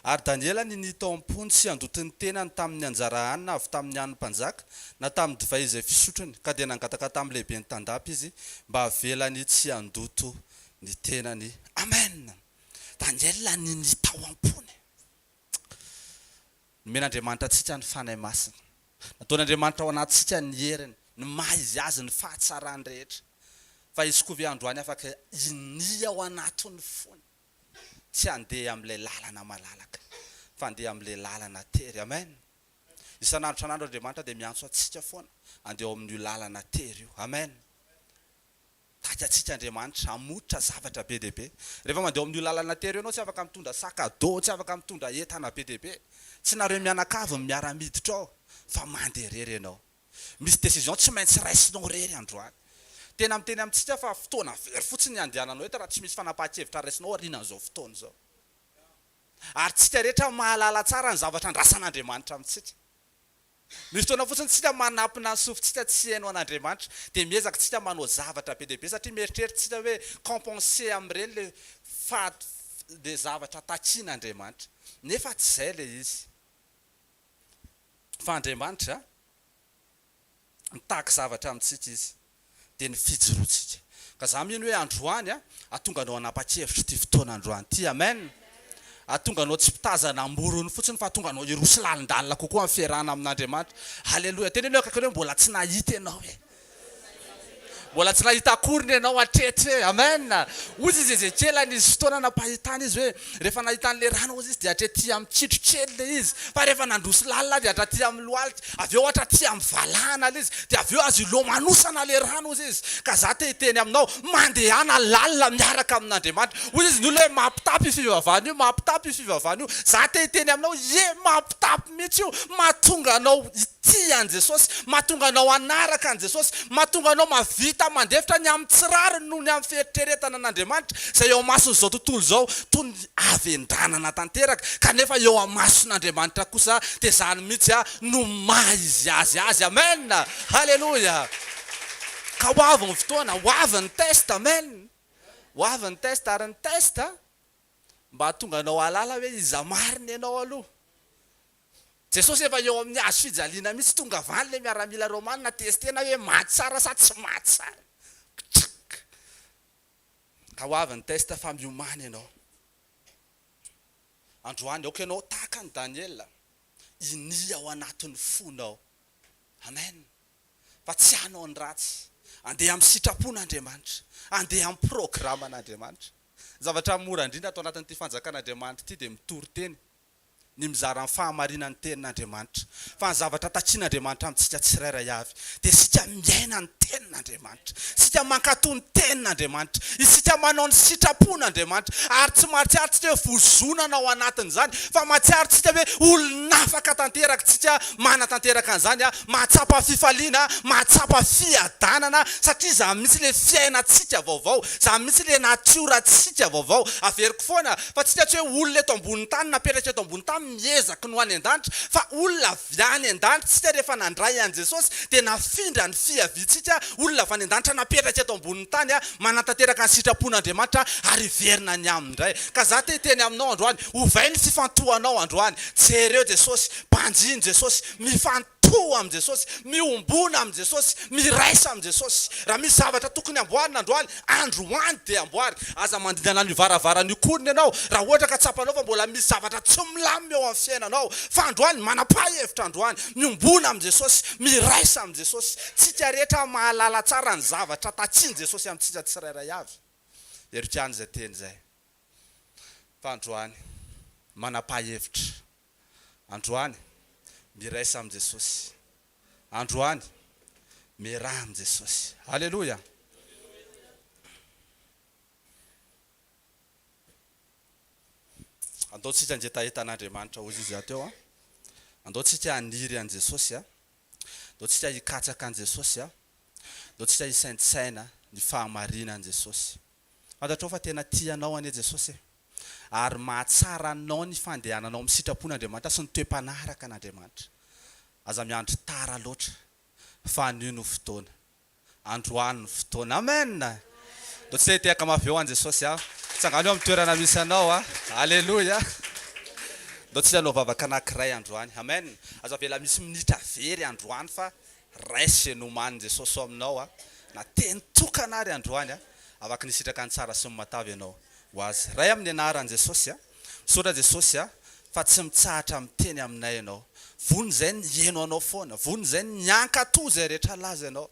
ary Daniela ny tao am-pony sy andotiny tenany tamin'ny anjara hanina avy tamin'ny hanin'ny mpanjaka na tamin'ny divay izay fisotrony ka dia nangataka tamin'ny lehibe ny tandapa izy mba havelany tsy handoto ny tenany amen Daniela ny tao am-pony men'Andriamanitra antsika ny fanahy masina nataon'Andriamanitra ao anatintsika ny heriny ny maha izy azy ny fahatsarany rehetra fa izy koa ve androany afaka inia ao anatin'ny fony tsy handeha amin'ilay lalana malalaka fa handeha amin'ilay lalana tery amen isan'andro san'andro Andriamanitra dia miantso atsika foana andeha ao amin'io lalana tery io amen taika atsika Andriamanitra hamotra zavatra be dia be rehefa mandeha ao amin'io lalana tery io ianao tsy afaka mitondra sakado tsy afaka mitondra entana be dia be tsy nareo mianakavy miara-miditra ao fa mandeha rery ianao misy décision tsy maintsy raisinao rery androany tena miteny amintsika fa fotoana very fotsiny andehananao eto raha tsy misy fanapahan-kevitra raisinao aorianan'izao fotoana izao ary tsika rehetra mahalala tsara ny zavatra andrasan'Andriamanitra amintsika misy fotoana fotsiny tsika manampina ny sofintsika tsy hainao an'Andriamanitra dia miezaka tsika manao zavatra be dia be satria mieritreritsika hoe compenser amin'ireny le le zavatra takian'Andriamanitra nefa tsy izay le izy fa Andriamanitra mitahaka zavatra amintsika izy dia ny fijoroantsika ka za mino hoe androany atonga anao anapa-kevitra ty fotoana androany ty amen atonga anao tsy mpitazana amorony fotsiny fa atonga anao irosy lalindalina kokoa amin'ny fiarahana amin'Andriamanitra halleluja teny hoe kakany hoe mbola tsy nahita ianao mbola tsy nahita akoriny ianao atretra hoe amen ozy izy Ezekela nisy fotoana napahitana izy hoe rehefa nahitan'le rano ozy izy dia hatraty amin'ny kitrokely le izy fa rehefa nandrosy lalina dia hatraty amin'ny lohalika avy eo hatraty amin'ny valahana le izy dia avy eo azo ilomanosana le rano ozy izy ka za te hiteny aminao mandehana lalina miaraka amin'Andriamanitra ozy izy ny olona hoe mampitapy fivavahana io mampitapy fivavahana io za te hiteny aminao mampitapy mihitsy io mahatonga anao ity an Jesosy mahatonga anao anaraka an Jesosy mahatonga anao mavita mandefitra ny amin'ny tsirariny noho ny amin'ny fieritreretana an'Andriamanitra izay eo amason'izao tontolo izao toy ny avendranana tanteraka kanefa eo amason'Andriamanitra kosa dia zany mihitsy no maha izy azy amen halleluja ka ho avy ny fotoana ho avy ny test amen ho avy ny test ary ny test mba hahatonga anao alala hoe iza mariny ianao aloha Jesosy efa eo amin'ny azo fijaliana mihitsy tonga vany le miaramila romanina testena hoe maty tsara sa tsy maty tsara ka ho avy ny test fa miomany ianao androany aoka ianao tahaka ny Daniela inia ao anatin'ny fonao amen fa tsy hanao ny ratsy andeha amin'ny sitrapon'Andriamanitra andeha amin'ny programan'Andriamanitra zavatra mora indrindra atao anatin'ity fanjakan'Andriamanitra ity dia mitory teny ny mizara ny fahamarinany tenin'Andriamanitra fa ny zavatra takian'Andriamanitra amintsika tsirairay avy dia sika miaina ny tenin'Andriamanitra sika mankatoa ny tenin'Andriamanitra isika manao ny sitrapon'Andriamanitra ary tsy mahatsiarytsika hoe vozonana ao anatin'izany fa mahatsiarytsika hoe olonafaka tanteraka tsika manatanteraka an'izany mahatsapa fifaliana mahatsapa fiadanana satria za mihitsy le fiainantsika vaovao za mihitsy le natiorantsika vaovao averiko foana fa tsika tsy hoe olona eto ambony tany napetraka eto ambony tany miezaka no any an-danitra fa olona avy any an-danitra tsika rehefa nandray an Jesosy dia nafindra ny fiaviantsika olona avy any an-danitra napetraka eto ambony tany manatanteraka ny sitrapon'Andriamanitra ary verina ny amindray ka za te hiteny aminao androany ovay ny fifantohanao androany jereo Jesosy mpanjiny Jesosy mitohy am Jesosy, miombona am Jesosy, miraisa am Jesosy. Raha misy zavatra tokony amboarina androany, androany dia amboary. Aza mandindana ny varavaran'ny korony ianao. Raha ohatra ka tsapanao fa mbola misy zavatra tsy milamina eo amin'ny fiainanao, fa androany manapa-hevitra androany, miombona am Jesosy, miraisa am Jesosy. Tsika rehetra mahalala tsara ny zavatra tatsiany Jesosy amintsika tsirairay avy. Erikany izay teny izay. Fa androany manapa-hevitra. Androany miraisa am Jesosy. Androany miraha am Jesosy. Haleluya. Andaotsika anjetahetan'Andriamanitra hozy izy ateo. Andaotsika haniry an Jesosy. Andaotsika hikatsaka an Jesosy. Andaotsika hisaintsaina ny fahamarina an Jesosy. Fantatrao fa tena tianao ane Jesosy. Ary mahatsara anao ny fandehananao amin'ny sitrapon'Andriamanitra sy ny toe-panaraka an'Andriamanitra. Aza miandry tara loatra fa anio no fotoana. Androany no fotoana. Amen. Do tsy tehaka mafy eo an Jesosy. Tsangano amin'ny toerana misy anao. Alléluia. Do tsy anao vavaka anankiray androany. Amen. Aza vela misy minitra very androany fa raisy nomany Jesosy aminao. Na teny tokana ary androany. Afaka nisitraka ny tsara sy ny matavy ianao. Hoazy. Ray amin'ny anaran Jesosy. Misaotra Jesosy fa tsy mitsahatra miteny aminay ianao. Vony zay ny heno anao foana. Vony zay ny ankatoy zay rehetra laza ianao.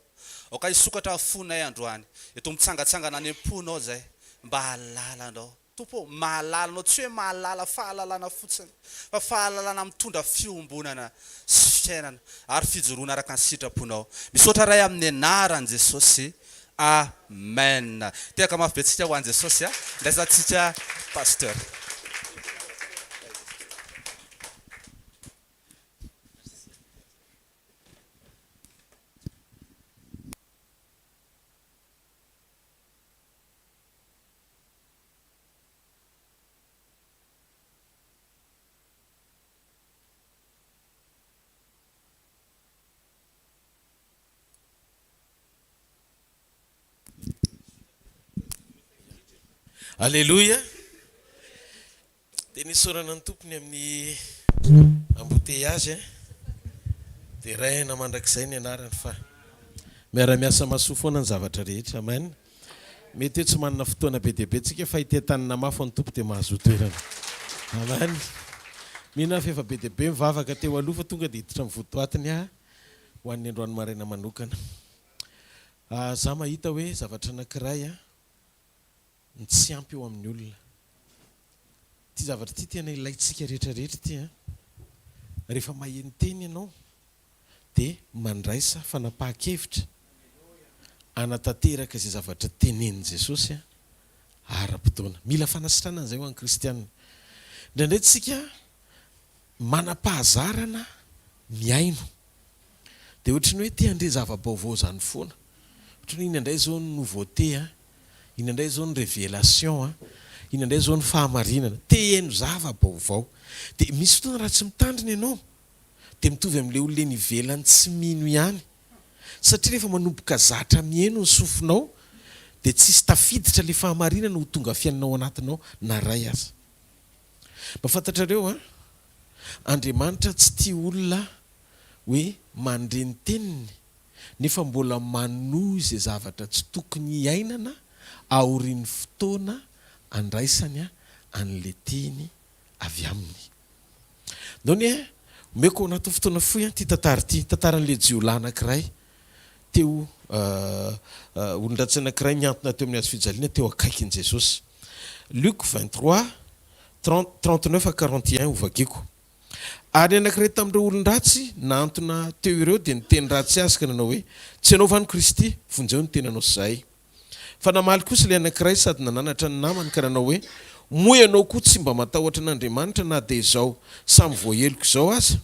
Oka hisokatra fonay androany. Eto mitsangatsangana any am-ponao zay. Mba halala anao. Tompo, mahalala anao. Tsy hoe mahalala fahalalana fotsiny. Fa fahalalana mitondra fiombonana sy fiainana. Ary fijoroana araka ny sitraponao. Misaotra ray amin'ny anaran Jesosy. Amen. Tehaka mafy be tsika ho an Jesosy. Ndraisantsika pasteur. Alléluia. Dia nisorana ny tompony amin'ny embouteillage dia raina mandrakizay ny anarany fa miara-miasa masoa foana ny zavatra rehetra. Amen. Mety hoe tsy manana fotoana be dia be tsika fa itetanana mafy ny tompo dia mahazo toerana. Amen. Mihina fa efa be dia be mivavaka teo aloha fa tonga dia hiditra mivotoatiny ho an'ny androany maraina manokana. Za mahita hoe zavatra anankiray ny tsy ampy eo amin'ny olona. Ty zavatra ty tena ilaitsika rehetrarehetra ty. Rehefa maheno teny ianao dia mandraisa fanapahan-kevitra anatanteraka izay zavatra tenenin Jesosy ara-potoana. Mila fanasitrana an'izay ho an'ny kristianina. Indraindray tsika manapahazarana miaino. Dia ohatry ny hoe te handre zava-baovao zany foana. Ohatry ny inandray zao ny nouveauté, inandray zao ny révélation, inandray zao ny fahamarinana. Te haino zava-baovao. Dia misy fotoana raha tsy mitandrina ianao dia mitovy amin'ilay olona ny ivelany tsy mino ihany. Satria rehefa manomboka zatra mihaino ny sofinao dia tsisy tafiditra ilay fahamarinana ho tonga fiainanao anatinao na ray aza. Mba fantatrareo Andriamanitra tsy tia olona hoe mandre ny teniny nefa mbola manohy izay zavatra tsy tokony hiainana aorian'ny fotoana andraisany an'ilay teny avy aminy. Nony meko anaty fotoana fohy ty tantara ty, tantaran'ilay jiolahy anankiray teo olon-dratsy anankiray niantona teo amin'ny hazo fijaliana teo akaikin' Jesosy. Luc 23 39 à 41 ovakiko. Ary anankiray tamin'ireo olon-dratsy nantona teo ireo dia niteny ratsy azy ka nanao hoe tsy ianao va ny Kristy, vonjeo ny tenanao sy zahay. Fa namaly kosa ilay anankiray sady nananatra ny namany ka nanao hoe moa ianao koa tsy mba matahotra an'Andriamanitra na dia izao samy voaheloko izao aza.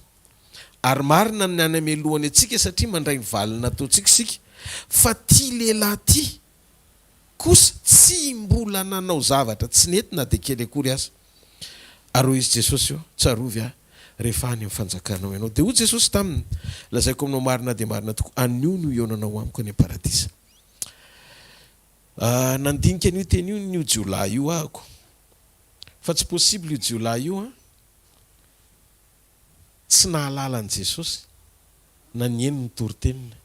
Ary marina ny any amelohany antsika satria mandray ny valina ataontsika sika. Fa ty lehilahy ty kosa tsy mbola nanao zavatra tsy nety na dia kely akory aza. Ary izy Jesosy tsarovy rehefa any amin'ny fanjakanao ianao. Dia hoy Jesosy taminy, lazaiko aminao marina dia marina tokoa, anio no ionanao amiko any am-paradisa. Nandinika an'io teny io n'io jiolahy io ahako. Fa tsy possible io jiolahy io tsy nahalala an' Jesosy na ny eny nytorytenina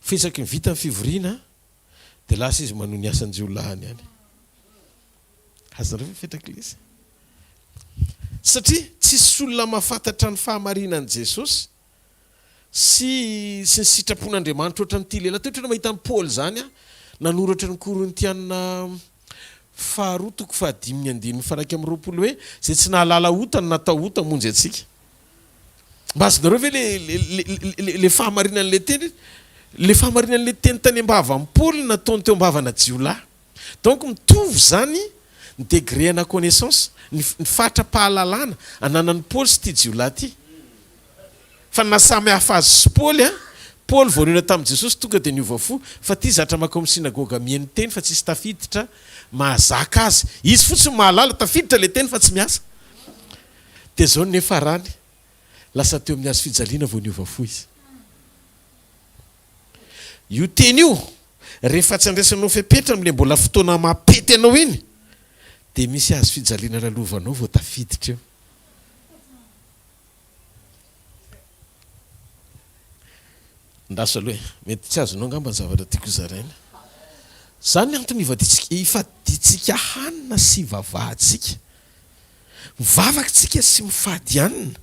fesaky mivita ny fivoriana dia lasa izy manoho ny asan-jiolahany any azonareo fetraky izy satria tsisy olona mahafantatra ny fahamarinan'i Jesosy sy ny sitrapon'Andriamanitra ohatran'ity lehilahy toetra mahita ny Paoly zany a nanoratra ny Korintiana 2:5-9 hoe zay tsy nahalala ota no natao ota monjy atsika mba azonareo ve le fahamarinan'le teny le fahamarinan'le teny tany ambava amin'ny Paoly nataony teo ambavana jiolahy donc mitovy zany ny degré na connaissance ny fatra-pahalalana ananan'ny Paoly sy ty jiolahy ty fa nasamy hafa azy sy Paoly a Paoly voanina tamin'i Jesosy tonga dia niova fo fa ty zatra makao amin'ny sinagoga mihaino teny fa tsisy tafiditra mahazaka azy izy fotsiny mahalala tafiditra le teny fa tsy miasa dia zao nefa rany lasa teo amin'ny azo fijaliana vao niova fo izy io teny io rehefa tsy andraisanao fepetra am'le mbola fotoana mapety anao iny dia misy azo fijaliana lalovanao vao tafiditra eo ndaso aloha mety tsy azonao ngamba ny zavatra tiako zaraina zany antony ifaditsika hanina sy vavahantsika mivavakantsika sy mifady hanina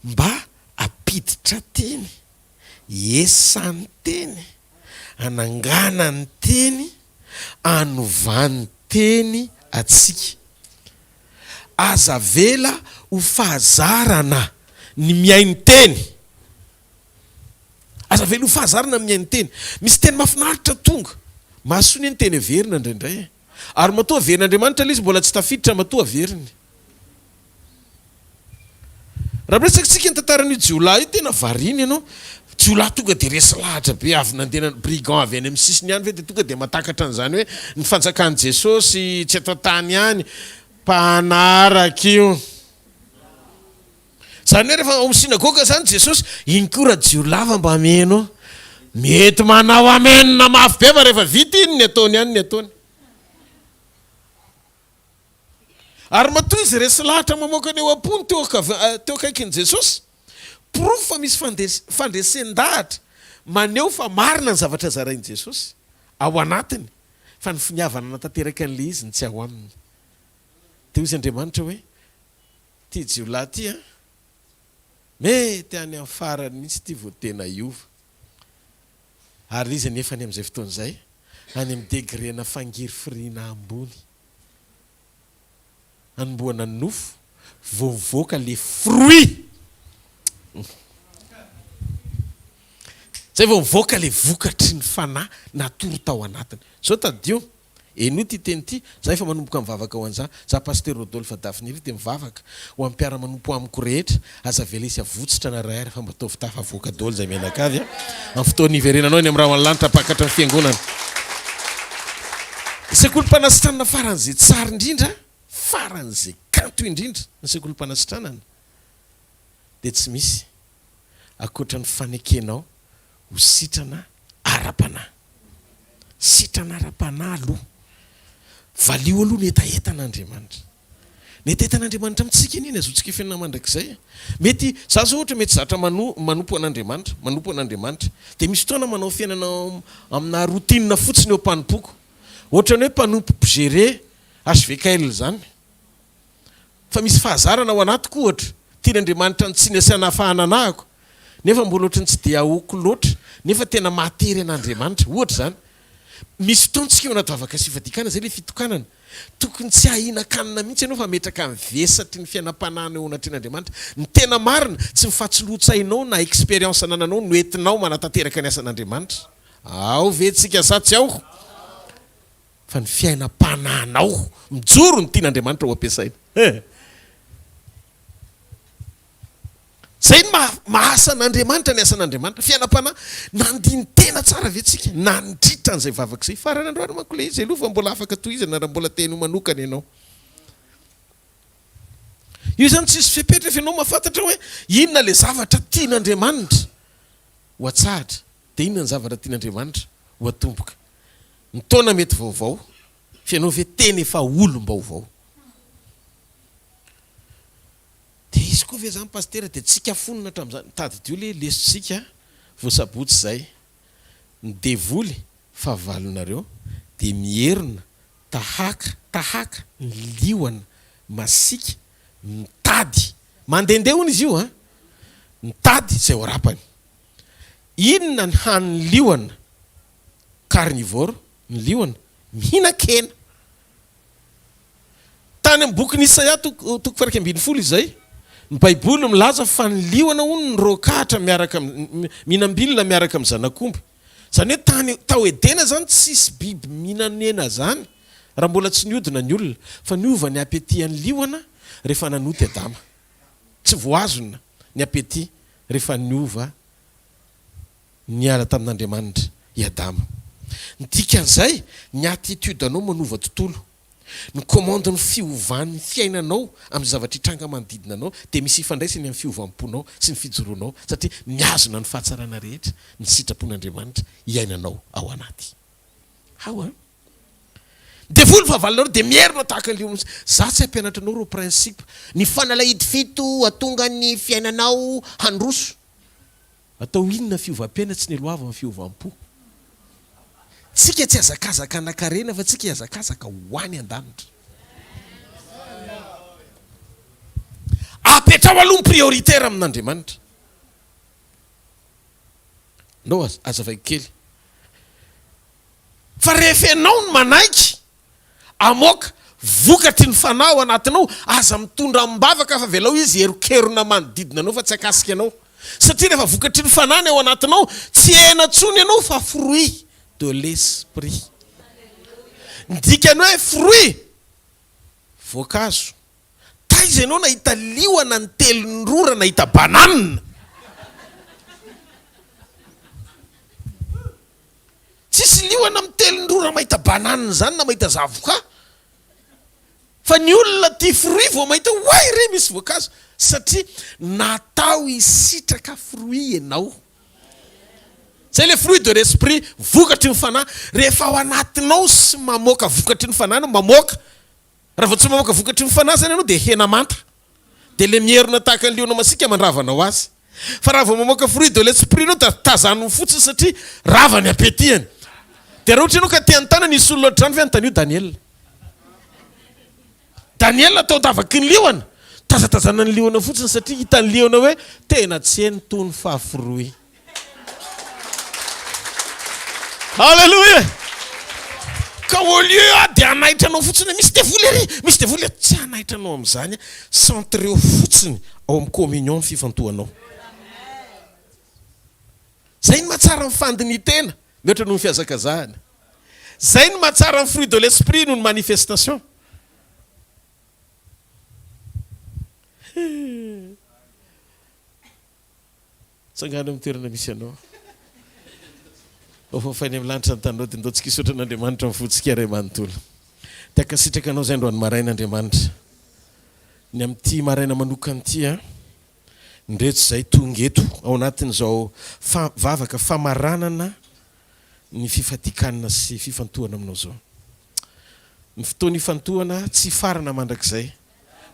mba apiditra teny esany teny anangana ny teny anovany teny atsika aza vela ho fahazarana ny miainy teny aza vela ho fahazarana miainy teny misy teny mafinaritra tonga mahasony ny teny averina indraindray ary matoa averin'Andriamanitra le izy mbola tsy tafiditra matoa averiny raha miresaka tsika ny tantaran'io jiolahy io tena variny ianao jiolahy tonga dia resy lahatra be avy nandena brigand avy any amin'ny sisiny ihany ve dia tonga dia matakatra an'izany hoe ny fanjakan'i Jesosy tsy atao tany ihany mpanaraka io zany hoe rehefa ao amin'ny sinagoga zany Jesosy iny koa raha jiolahy fa mba meno mety manao amenina mafy be fa rehefa vita iny ny ataony ihany ny ataony ary matoa izy resy lahatra mamoaka ny eo am-pony teo akaikin'i Jesosy profo fa misy fandresen-dahatra maneho fa marina ny zavatra zarain'i Jesosy ao anatiny fa ny finiavana natanteraka an'le izy ny tsy ao aminy teo izy Andriamanitra hoe ty jiolahy ty a mety any amin'ny farany mihitsy ty vao tena iova ary izy nefa any amin'izay fotoan'izay any amin'ny degrena fangiry firiana ambony anomboana ny nofo vao mivoaka le fruit zay vao mivoaka le vokatry ny fanahy natoro tao anatiny zao tadio eno ty teny ty za efa manomboka mivavaka ho an'za za pasteur Rodolphe Dafinily dia mivavaka ho amin'ny mpiara manompo amiko rehetra aza vela isy avotsitra na ray fa mba ataovy tafa avoaka daholo zay mianakavy a amin'ny fotoany iverenanao ny amin'ny raha malanitra pakatra ny fiangonana sekolim-panasitranana faran'izay tsara indrindra faran'izay kanto indrindra ny sekolim-panasitranana dia tsy misy akoatra ny fanekenao ho sitrana ara-panahy sitrana ara-panahy aloha valio aloha ny etaetan'Andriamanitra ny etaetan'Andriamanitra amintsika iny azontsika fiainana mandrakizay mety za zao ohatra mety zatra manompo an'Andriamanitra dia misy fotoana manao fiainana amina routine fotsiny eo mpanompoako ohatrany hoe mpanompo géré HVKL zany fa misy fahazarana ao anatiko ohatra tian'Andriamanitra ny tsy niasana fahananahako nefa mbola ohatrany tsy dia aoko loatra nefa tena matery an'Andriamanitra ohatra zany misy fotoantsika eo anaty vavaka sy fadikana zay le fitokanana tokony tsy ahina-kanina mihitsy ianao fa metraka mivesatry ny fiainam-panahina eo anatin'Andriamanitra ny tena marina tsy mifatsilotsainao na expérience nananao no entinao manatanteraka ny asan'Andriamanitra ao ve tsika satsy ao fa ny fiainam-panahinao mijoro ny tian'Andriamanitra ho ampiasaina zay mahasa n'Andriamanitra ny asan'Andriamanitra fiainam-panahy nandiny tena tsara ve tsika nandritra an'izay vavaka zay farany androany manko le izy aloha fa mbola afaka toy izy na raha mbola teny ho manokana ianao io zany tsisy fepetra fa ianao mahafantatra hoe inona le zavatra tian'Andriamanitra ho atsahatra dia inona ny zavatra tian'Andriamanitra ho atomboka ny taona mety vaovao fa ianao ve teny efa olom-baovao dia izy koa ve zany pasteur dia tsika fonina hatramin'izany tady dio le lesitsika voasabotsy zay ny devoly fahavalonareo de mierina tahaka ny lioana masika mitady mandehandeha hono izy io mitady zay ho rapany inona ny haniny lioana carnivore ny lioana mihina-kena tany amin'ny boky n'Isaia toko faraika ambin'ny folo izay ny baiboly milaza fa ny lioana hono ny rokatra miaraka mihinam-bilona miaraka amin'ny zanak'omby zany hoe tany tao edena zany tsisy biby mihinanena zany raha mbola tsy niodina ny olona fa niova ny apeti an'ny lioana rehefa nanoty Adama tsy voazona ny apeti rehefa niova niala tamin'Andriamanitra i Adama ny dikan'izay ny attitude anao manova tontolo ny commande ny fiovan'ny fiainanao amin'ny zavatra hitranga manodidina anao dia misy ifandraisany amin'ny fiovam-ponao sy ny fijoroanao satria miazona ny fahatsarana rehetra ny sitrapon'Andriamanitra iainanao ao anaty ao devoly fahavalonareo dia mierina tahaka an'io za tsy hampianatra anao reo principe ny fanalahidy fito atonga ny fiainanao handroso atao inona fiovam-piaina tsy ny loava amin'ny fiovam-po tsika tsy azakazaka anakarena fa tsika azakazaka hoany an-danitra apetrao aloha ny prioritaire amin'Andriamanitra nao azavaiko kely fa rehefa ianao ny manaiky amoaka vokatry ny fanahy ao anatinao aza mitondra mbavaka fa velao izy herokerona manodidina anao fa tsy akasika anao satria rehefa vokatry ny fanany ao anatinao tsy hena tsony ianao fa fruit de l'esprit ny dikany hoe fruit voankazo taiza ianao nahita lioana ny telon'rora nahita bananina tsisy lioana amin'ny telon'rora mahita bananina zany na mahita zavoka fa ny olona ty fruit vao mahita way re misy voankazo satria natao isitraka fruit ianao zay le fruit de l'esprit vokatry ny fanahy rehefa ao anatinao sy mamoaka vokatry ny fanahy no mamoaka raha vao tsy mamoaka vokatry ny fanahy zany ianao dia hena manta dia le mierina tahaka ny liona masika mandravanao azy fa raha vao mamoaka fruit de l'esprit anao da tazanony fotsiny satria ravany apetihany dia raha ohatra ianao ka te-antana nisy olona ohatrany fa antan'io Daniel atao tavaky ny lioana tazatazana ny liona fotsiny satria hitany liona hoe tena tsy heny tony fahafruit Alléluia. Ka au lieu de anahitranao fotsiny misy devoly tsy anahitranao amin'izany centré fotsiny ao amin'ny communion fifantohanao. Zay ny mahatsara ny fandinitena mihoatra noho ny fiazakazahana. Zay ny mahatsara ny fruit de l'esprit noho ny manifestation. Tsangana amin'ny toerana misy anao. Ofafainy amin'ny lanitra ny tanao dia ndao tsy kisotra n'Andriamanitra mifotsika iray manontolo. Tiaka sitraka anao zay androany maraina Andriamanitra. Ny amin'ity maraina manokana ity ndreto zay tonga eto ao anatin'izao vavaka famaranana ny fifatikanana sy fifantohana aminao zao. Ny fotoana ifantohana tsy farana mandrakizay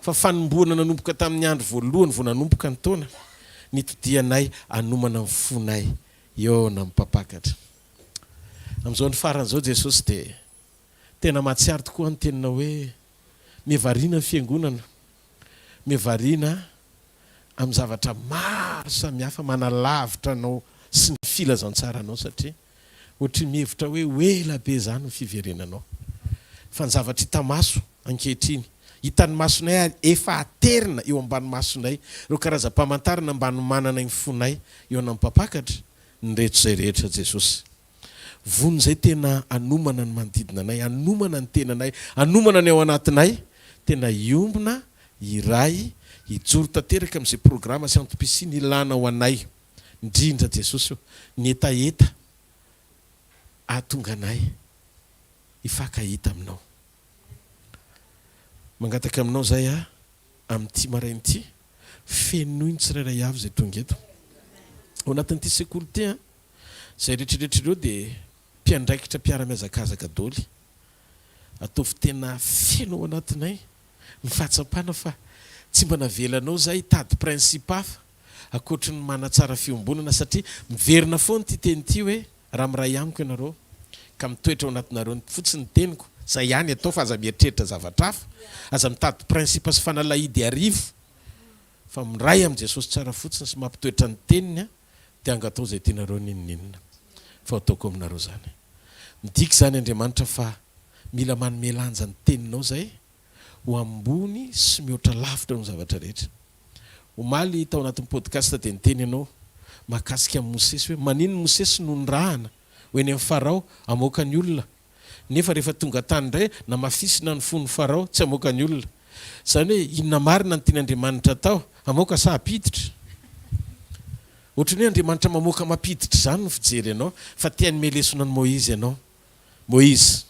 fa fanomboana nanomboka tamin'ny andro voalohany vao nanomboka ny taona nitodianay anomana ny fonay eo na mipapakatra. Amin'izao ny farany zao Jesosy dia tena mahatsiaro tokoa ny tenina hoe mivarina ny fiangonana, mivarina amin'ny zavatra maro samihafa manalavitra anao sy ny filazantsara anao satria ohatry mihevitra hoe ela be zany ny fiverenanao. Fa ny zavatra hita maso ankehitriny hitan'ny masonay efa aterina eo ambany masonay ireo karazam-pamantarana ambany manana ny fonay eo na mipapakatra ny rehetra zay rehetra Jesosy. Vony zay tena anomana ny manodidina anay, anomana ny tenanay, anomana ny ao anatinay, tena iombona iray hijoro tanteraka amin'izay programa scientifique ilana ho anay. Indrindra Jesosy ny etaeta ahatonga anay hifankahita aminao. Mangataka aminao zay amin'ity maraina ity fenoiny tsirairay avy zay tonga eto. Ao anatin'ity sekoly ity zay rehetrarehetra ireo dia mpiandraikitra mpiara-miazakazaka daoly. Ataovy tena feno ao anatinay ny fahatsapana fa tsy mba navelanao zay tady principe hafa akoatra ny mana tsara fiombonana satria miverina foany ty teny ty hoe raha miray amiko ianareo ka mitoetra ao anatinareo fotsiny teniko zay ihany atao fa aza mieritreritra zavatra hafa aza mitady principe sy fanalahidy arivo fa miray am' Jesosy tsara fotsiny sy mampitoetra ny teniny dia angatao zay tianareo nininina fa ataoko aminareo zany midiky zany Andriamanitra fa mila manomelanja ny teninao zay ho ambony sy mihoatra lavitra ny zavatra rehetra omaly tao anatin'ny podcast dia niteny ianao mahakasika amin'ny Mosesy hoe manino Mosesy nondrahana ho eny amin'ny Farao amoaka ny olona nefa rehefa tonga tany indray na mafisina ny fon'ny Farao tsy amoaka ny olona zany hoe inona marina ny tian'Andriamanitra tao amoaka sa apiditra ohatrany hoe Andriamanitra mamoaka mapiditra zany no fijery ianao fa tiany melesona ny Moïse ianao Moïse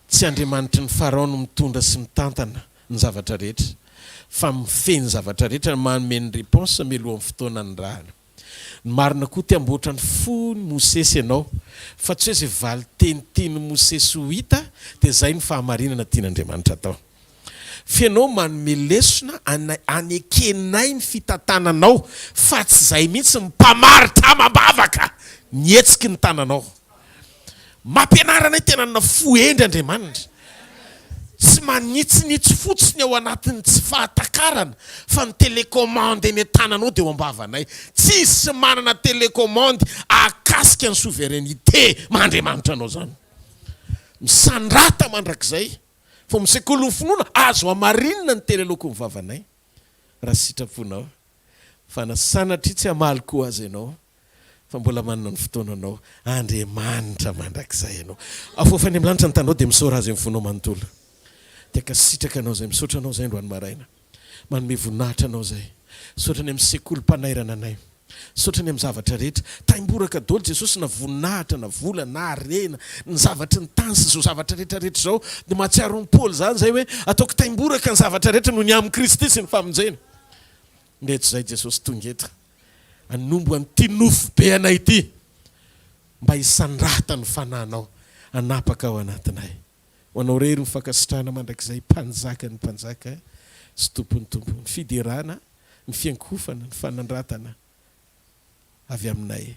tsy Andriamanitra ny Farao no mitondra sy mitantana ny zavatra rehetra fa mifeny zavatra rehetra manome ny réponse mialoha amin'ny fotoanany rahana ny marina koa ty amboatra ny fony Mosesy ianao fa tsy hoe zay valy teniteny Mosesy ho hita dia zay ny fahamarinana tian'Andriamanitra tao fianao manome lesona anekenay ny fitantananao fa tsy zay mihitsy mimpamaritra mambavaka nietsiky ny tananao mampianaranay tena na foendry Andriamanitra tsy manitsinitsy fotsiny ao anatiny tsy fahatakarana fa ny telecommande eny tananao dia ho ambavanay tsisy manana telecommande akasika ny souveraineté mandriamanitra anao zany misandrata mandrakizay fa misekoly finoana azo amarinina ny teny aloko mivavanay raha sitraponao fa nasanatry tsy hamaly koa azy ianao fa mbola manana ny fotoananao Andriamanitra mandrakizay ianao afofa any amin'ny lanitra ny tanao dia misaora azy amin'ny fonao manontolo tiaka sitraka anao zay misaotra anao zay androany maraina manome voninahitra anao zay saotra ny amin'ny sekoly mpanairana anay saotra ny amin'ny zavatra rehetra taimboraka daholo Jesosy na voninahitra na vola na arena ny zavatra ny tany sy zao zavatra rehetrarehetra zao dia mahatsiaro ny Paoly zany zay hoe ataoko taimboraka ny zavatra rehetra no ny amin'ny Kristy sy ny famonjena ndetsy zay Jesosy tonga eto anombo an'ity nofo be anay ity mba hisandrata ny fanahinao anapaka ao anatinay ho anao rery mifankasitrahana mandrakizay mpanjaka ny mpanjaka sy tompony tompony fiderana ny fiankofana ny fanandratana avy aminay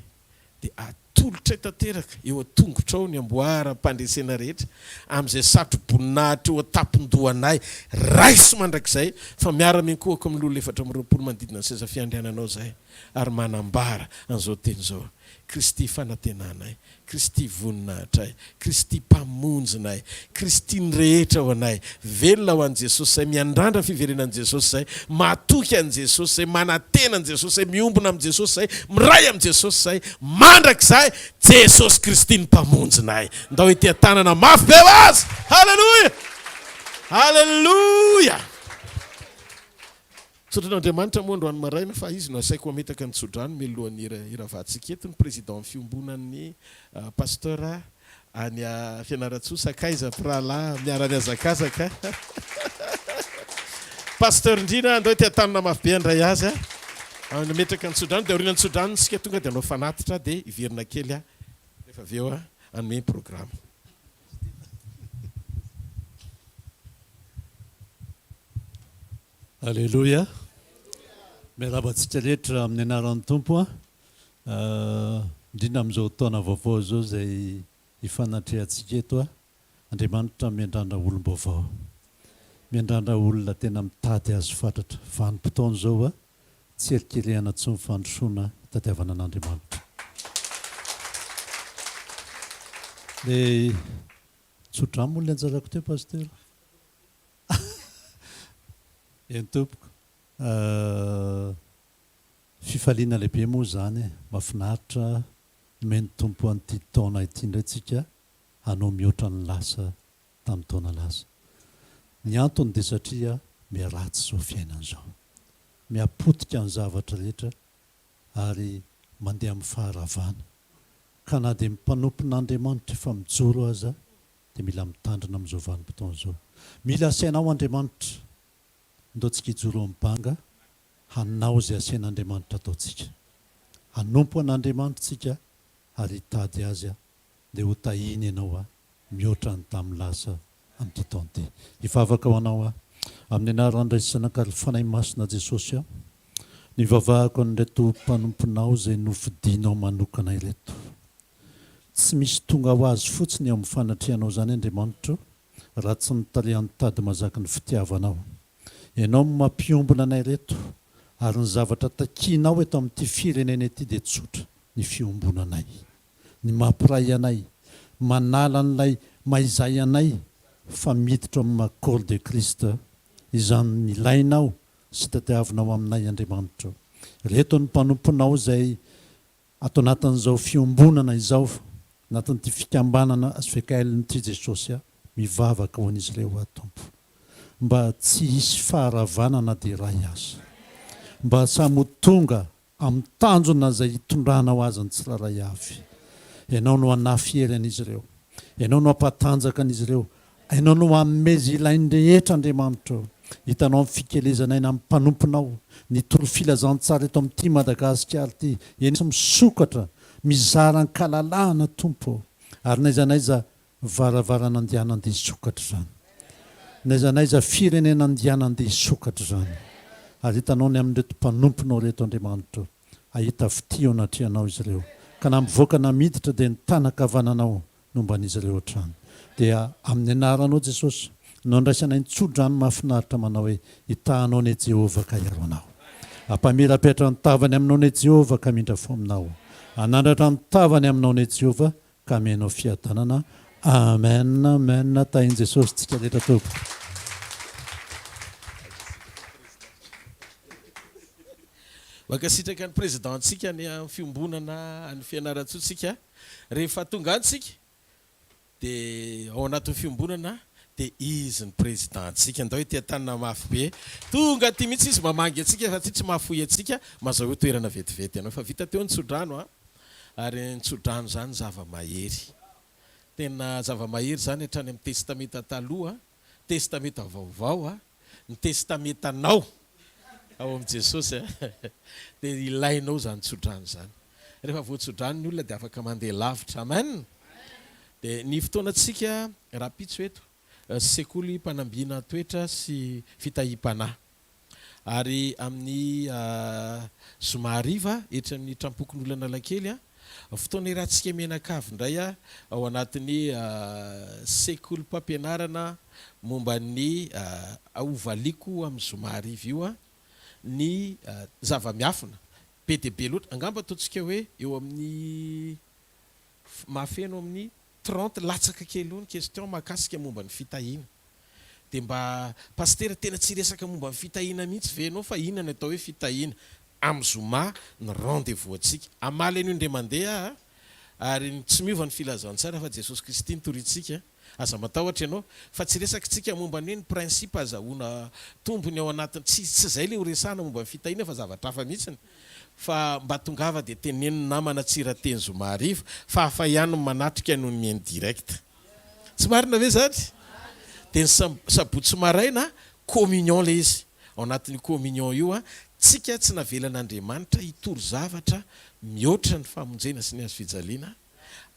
dia atolotra tanteraka eo atongotra ao ny amboara mpandresena rehetra amin'izay satro-boninahitra eo atapon-dohanay raiso mandrakizay fa miara-miankohako amin'ny lolo 420 manodidina ny seza fiandriananao zay ary manambara an'izao teny zao Kristy fanantenanay Kristy voninahitray Kristy mpamonjinay Kristy ny rehetra ho anay velona ho an'i Jesosy zay miandrandra ny fiverenan'i Jesosy zay matoky an'i Jesosy zay manantena an'i Jesosy zay miombona amin'i Jesosy zay miray amin'i Jesosy zay mandrakizay Jesosy Kristy ny mpamonjinay ndao ity tanana mafy be azy halleluja halleluja sotran'Andriamanitra moa androany maraina fa izy no asaiko ametaka ny tsodrano mialohan'ny iravantsika eto ny président fiombonan'ny pasteur any Fianaratsoa Sakaiza Prala miarany azakazaka pasteur indrina andao ty tanana mafy be andray azy ametraka ny tsodrano dia aoriana ny tsodrano sika tonga dia anao fanatitra dia iverina kely rehefa avy eo anome programme. Alléluia. Miarabantsika rehetra amin'ny anaran'ny Tompo indrindra amin'izao taona vaovao zao zay hifanatrehantsika eto Andriamanitra miandrandra olom-baovao miandrandra olona tena mitady azy fatratra vanim-potoana zao tsy erikerehana tsy mifandrosoana tadiavana an'Andriamanitra dia tsodramo moa le anjarako teo pasteur eny tompoko fifaliana lehibe moa zany mahafinaritra meny tompo an'ity taona ity indray tsika hanao mihoatra ny lasa tamin'ny taona lasa ny antony dia satria miaratsy zao fiainan'izao miapotika ny zavatra rehetra ary mandeha amin'ny faharavana ka na dia mimpanompon'Andriamanitra efa mijoro aza dia mila mitandrina amin'izao vanim-potoana zao mila asainao Andriamanitra ndaotsika hijoro amin'ny-banga hanao izay asian'Andriamanitra ataotsika hanompo an'Andriamanitra tsika ary hitady azy dia ho tahiny ianao mihoatra ny tamin'ny lasa amin'ity taona ity hivavaka ho anao amin'ny anaran'Indray sy Zanaka ary fanahy masina Jesosy ny vavahako an'reto mpanomponao zay novidinao manokana ireto tsy misy tonga ho azy fotsiny eo amin'ny fanatrianao zany Andriamanitra raha tsy nitalehan'ny tady mazaky ny fitiavanao ianao mampiombona anay reto ary ny zavatra takianao eto amin'ity firenena ety dia tsotra ny fiombonanay ny mampiray anay manala an'ilay maizay anay fa miditra amin'ny makôly de Krista izany ny ilainao sy tadiavinao aminay Andriamanitra reto ny mpanomponao zay ato anatin'izao fiombonana izao anatin'ity fikambanana asfikaelin'ity Jesosy mivavaka ho an'izy ireo Tompo mba tsy hisy faharavanana dia ray aza mba samy tonga amin'ny tanjona zay hitondranao azy ny tsiraray avy ianao no anafiery an'izy ireo ianao no ampatanjaka an'izy ireo ianao no amezy ilainy rehetra Andriamanitra hitanao amin'ny fikelezanay na amin'ny mpanomponao ny toro filazantsara eto amin'ity Madagasikara ity enysy misokatra mizara ny kalalahana Tompo ary naizanaiza varavarana andiana andeha sokatra zany naizanaiza firenena andiana andeha sokatra zany ary hitanao ny amin'reto mpanomponao reto Andriamanitra ahita fitio anatrianao izy ireo ka na mivoaka namiditra dia ny tanakavananao nomban'izy ireo hatrany dia amin'ny anaranao Jesosy no andraisanay nitsodrano mahafinaritra manao hoe hitahanao ny Jehovah ka iaro anao ampamirapetra ny tavany aminao ny Jehovah ka mindra fo aminao anandratra ny tavany aminao ny Jehovah ka menao fiadanana amen amen tahin Jesosy tsika rehetra Tompo makasitraka ny présidentsika ny amin'ny fiombonana ny fianaratsotsika rehefa tonga antsika dia ao anatin'ny fiombonana dia izy ny présidentsika andao ity tanana mafy be tonga ty mihitsy izy mamangy atsika fa tsy mafoy atsika mazao hoe toerana vetivety ianao fa vita teo nitsodrano ary nitsodrano zany zava-mahery tena zava-mahery zany hatrany amin'ny testameta taloha testameta vaovao ny testamentanao ao amin'i Jesosy dia ilainao zany tsodrano zany rehefa voatsodrano ny olona dia afaka mandeha lavitra amen dia ny fotoanatsika raha pitso eto sekoly mpanambiana toetra sy fitahim-panahy ary amin'ny zoma hariva etra ny trampokon'olonalakely fotoana irantsika menakavy indray ao anatin'ny sekoly mpampianarana momba ny aovaliko amin'ny zoma hariva io ny zava-miafina be dia be loatra angamba ataontsika hoe eo amin'ny mahafeno amin'ny 30 latsaka kely ony question mahakasika momba ny fitahiana dia mba pastera tena tsy resaka momba ny fitahiana mihitsy venao fa inona ny atao hoe fitahiana amin'ny zoma ny rendez-vous atsika amaly an'io indray mandeha ary tsy miova ny filazantsara fa Jesosy Kristy nitoritsika aza matahotra ianao fa tsy resaka tsika momba ny hoe ny principe azahoana tombony ao anatiny tsy zay le horesahana momba ny fitahiana fa zavatra hafa mihitsiny fa mba tongava dia teneniny namana tsirateny zoma hariva fa hafa ihany manatrika noho ny mihainy direct tsy marina ve zany dia ny sabotsy maraina communion le izy ao anatin'ny communion io tsika tsy navelan'Andriamanitra hitory zavatra mihoatra ny famonjena sy ny azo fijaliana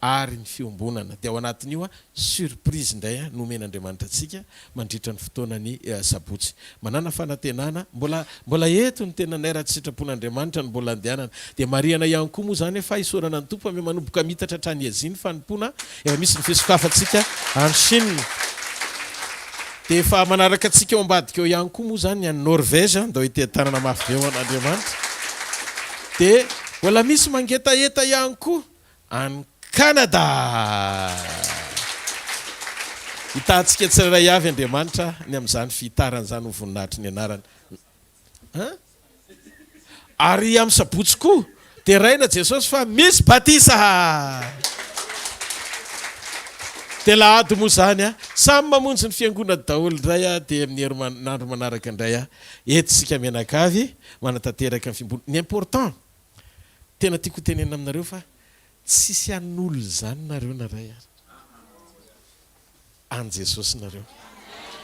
ary ny fiombonana dia ao anatin'io surprise indray nomen'Andriamanitra atsika mandritra ny fotoanany sabotsy manana fanantenana mbola eto ny tenanay raha tsy sitrapon'Andriamanitra ny mbola andehanana dia mariana ihany koa moa zany fa isorana ny tompo ame manomboka mitatra hatrany aziny fanompoana efa misy ny fisokafatsika any Chine dia efa manaraka atsika eo ambadika eo ihany koa moa zany any Norvège ndao ity tanana mafy be ao an'Andriamanitra dia mbola misy mangetaeta ihany koa any Canada hitantsika tsirairay avy Andriamanitra ny amin'izany fitarana zany ho voninahitry ny anarany ary amin'ny sabotsy koa dia raina Jesosy fa misy batisa dia lahady moa zany samy mamonjy ny fiangonana daholo indray dia amin'ny herinandro manaraka indray entsika menakavy manatanteraka ny fimbony ny important tena tiako tenena aminareo fa tsisy an'olo zany nareo naray any Jesosy nareo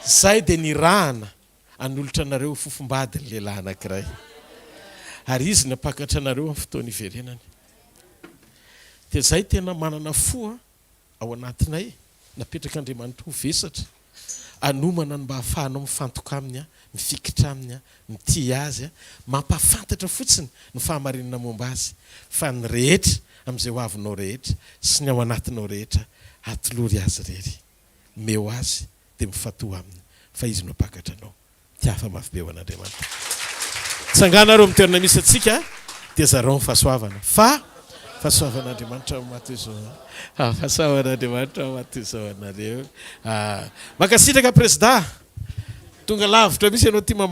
zay dia nirahana anolotra nareo fofombady ny lehilahy anankiray ary izy napakatra nareo amin'ny fotoana iverenany dia zay tena manana foa ao anatinay napetraka Andriamanitra ho vesatra anomana ny mba hahafahanao mifantoka aminy a mifikitra aminy a mity azy a mampafantatra fotsiny ny fahamarinana momba azy fa ny rehetra amin'izay ho avinao rehetra sy ny ao anatinao rehetra atolory azy rery meo azy dia mifatoa aminy fa izy no pakatra anao tiafa mafy be ho an'Andriamanitra tsanganareo amin'ny toerana misy atsika dia zareo ny fahasoavana fa fahasoavan'Andriamanitra maty izao fahasoavan'Andriamanitra maty izao anareo makasitraka président tonga lavitra misy ianao tia mama